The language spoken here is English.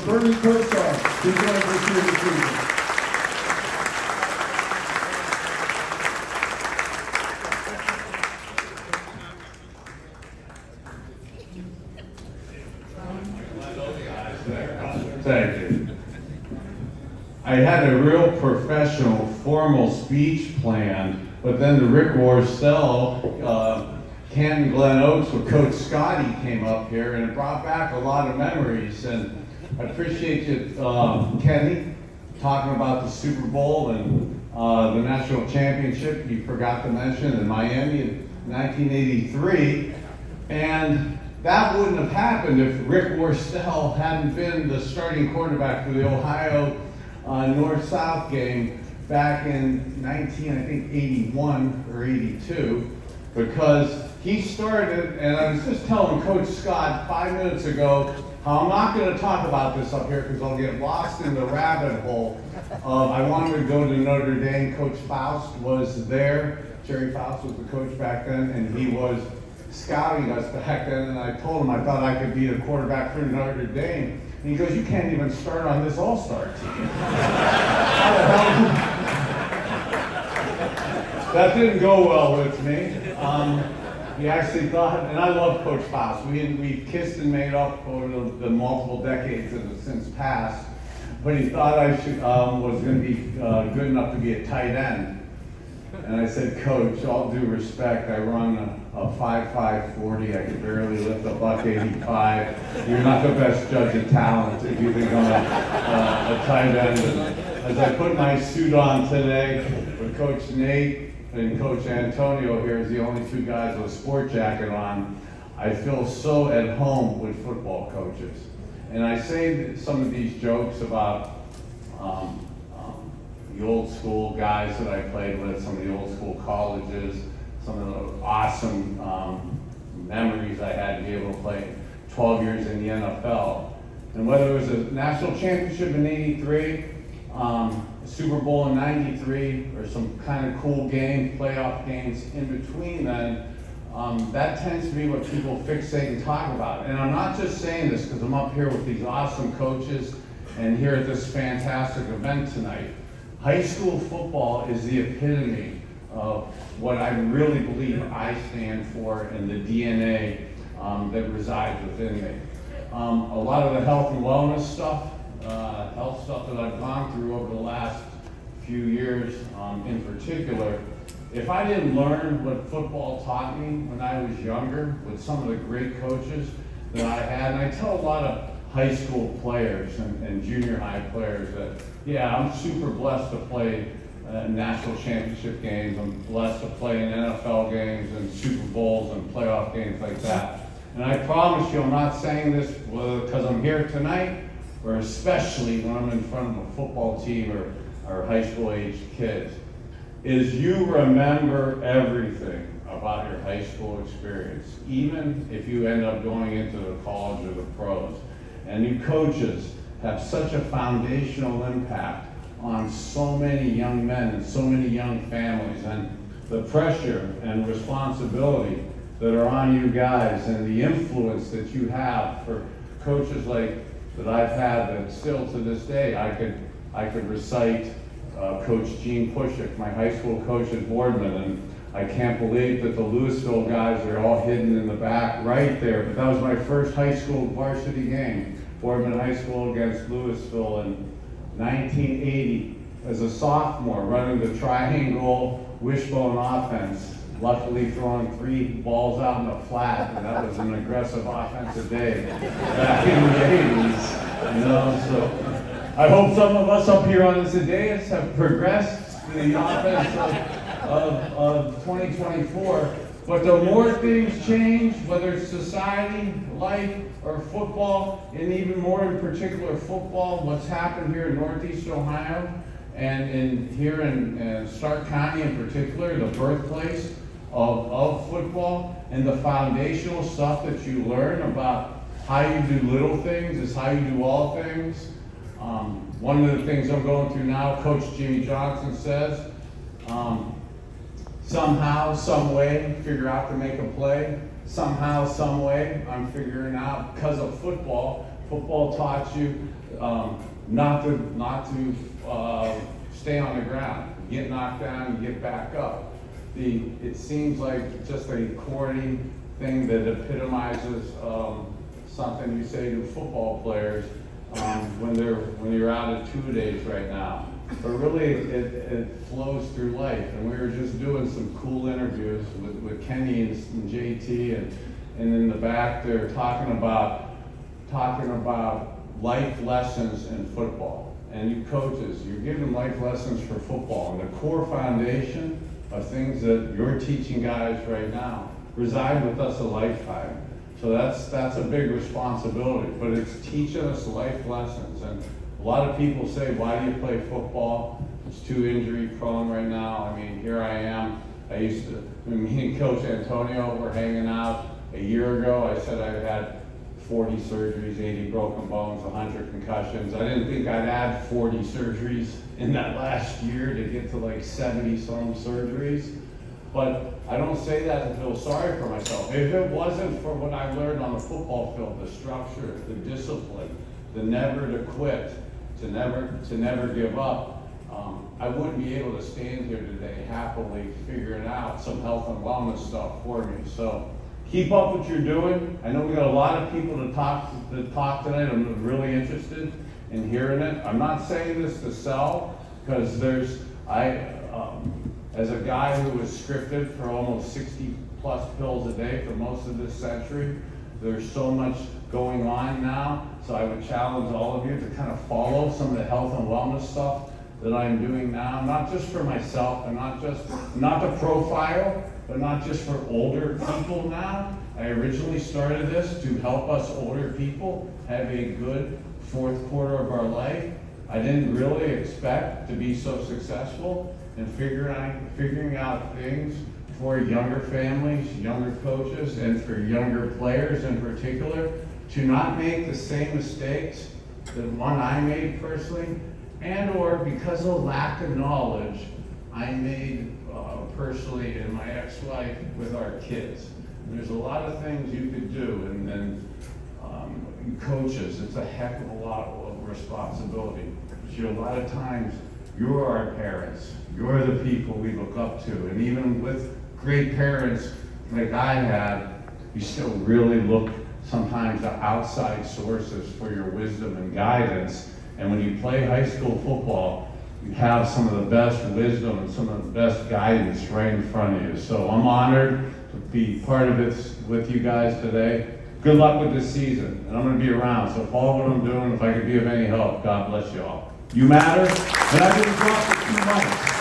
Bernie Kosar, who joins us here this evening. Thank you. I had a real professional, formal speech planned, but then the Rick Worcel, Canton Glen Oaks with Coach Scotty came up here, and it brought back a lot of memories. And I appreciate you, Kenny, talking about the Super Bowl and the national championship you forgot to mention in Miami in 1983. And that wouldn't have happened if Rick Worcel hadn't been the starting quarterback for the Ohio North-South game back in 81 or 82, because he started, and I was just telling Coach Scott 5 minutes ago how I'm not going to talk about this up here because I'll get lost in the rabbit hole. I wanted to go to Notre Dame. Coach Faust was there. Jerry Faust was the coach back then, and he was scouting us back then, and I told him I thought I could be the quarterback for Notre Dame. And he goes, "You can't even start on this all-star team." That didn't go well with me. He actually thought, and I love Coach Faust. We kissed and made up over the multiple decades that have since passed. But he thought I was going to be good enough to be a tight end. And I said, "Coach, all due respect, I run a 5.5 40. I could barely lift a $185. You're not the best judge of talent if you think I'm a tight end." And as I put my suit on today with Coach Nate and Coach Antonio here as the only two guys with a sport jacket on, I feel so at home with football coaches. And I say some of these jokes about the old school guys that I played with, some of the old school colleges, some of the awesome memories I had to be able to play 12 years in the NFL. And whether it was a national championship in 83, Super Bowl in 93, or some kind of cool game, playoff games in between then, that tends to be what people fixate and talk about. And I'm not just saying this because I'm up here with these awesome coaches and here at this fantastic event tonight. High school football is the epitome of what I really believe I stand for and the DNA that resides within me. A lot of the health and wellness stuff, health stuff that I've gone through over the last few years in particular, if I didn't learn what football taught me when I was younger with some of the great coaches that I had, and I tell a lot of high school players and junior high players that, yeah, I'm super blessed to play national championship games. I'm blessed to play in NFL games and Super Bowls and playoff games like that. And I promise you, I'm not saying this because I'm here tonight, or especially when I'm in front of a football team or high school aged kids, is you remember everything about your high school experience, even if you end up going into the college or the pros. And you coaches have such a foundational impact on so many young men and so many young families, and the pressure and responsibility that are on you guys, and the influence that you have for coaches like that I've had that still to this day I could recite Coach Gene Pushik, my high school coach at Boardman, and I can't believe that the Louisville guys are all hidden in the back right there, but that was my first high school varsity game, Boardman High School against Louisville in 1980 as a sophomore, running the triangle wishbone offense, luckily throwing 3 balls out in the flat, and that was an aggressive offensive day back in the 80s. You know, so I hope some of us up here on this dais have progressed to the offense of 2024. But the more things change, whether it's society, life, or football, and even more in particular football, what's happened here in Northeast Ohio, and here in Stark County in particular, the birthplace of football, and the foundational stuff that you learn about how you do little things is how you do all things. One of the things I'm going through now, Coach Jimmy Johnson says, somehow, some way, figure out to make a play. Somehow, some way, I'm figuring out, because of football. Football taught you not to stay on the ground, get knocked down and get back up. It seems like just a corny thing that epitomizes something you say to football players when you're out of two-a-days right now. But really, it flows through life. And we were just doing some cool interviews with Kenny and JT, and in the back they're talking about life lessons in football. And you coaches, you're giving life lessons for football, and the core foundation of things that you're teaching guys right now reside with us a lifetime. So that's a big responsibility, but it's teaching us life lessons. And a lot of people say, why do you play football? It's too injury prone right now. I mean, here I am. Me and Coach Antonio were hanging out a year ago. I said I had 40 surgeries, 80 broken bones, 100 concussions. I didn't think I'd add 40 surgeries in that last year to get to like 70-some surgeries. But I don't say that to feel sorry for myself. If it wasn't for what I learned on the football field, the structure, the discipline, the never to quit, to never give up, I wouldn't be able to stand here today happily figuring out some health and wellness stuff for me. So keep up what you're doing. I know we got a lot of people to talk tonight. I'm really interested in hearing it. I'm not saying this to sell, because as a guy who was scripted for almost 60 plus pills a day for most of this century, there's so much going on now. So I would challenge all of you to kind of follow some of the health and wellness stuff that I'm doing now, not just for myself, and not to profile, but not just for older people now. I originally started this to help us older people have a good fourth quarter of our life. I didn't really expect to be so successful in figuring out things for younger families, younger coaches, and for younger players in particular, to not make the same mistakes that one I made personally, and or because of lack of knowledge I made personally and my ex-wife with our kids. And there's a lot of things you could do, and coaches, it's a heck of a lot of responsibility. But a lot of times, you're our parents. You're the people we look up to. And even with great parents like I had, you still really look sometimes to outside sources for your wisdom and guidance. And when you play high school football, you have some of the best wisdom and some of the best guidance right in front of you. So I'm honored to be part of it with you guys today. Good luck with this season, and I'm going to be around. So follow what I'm doing. If I could be of any help, God bless you all. You matter, and I didn't drop it too much.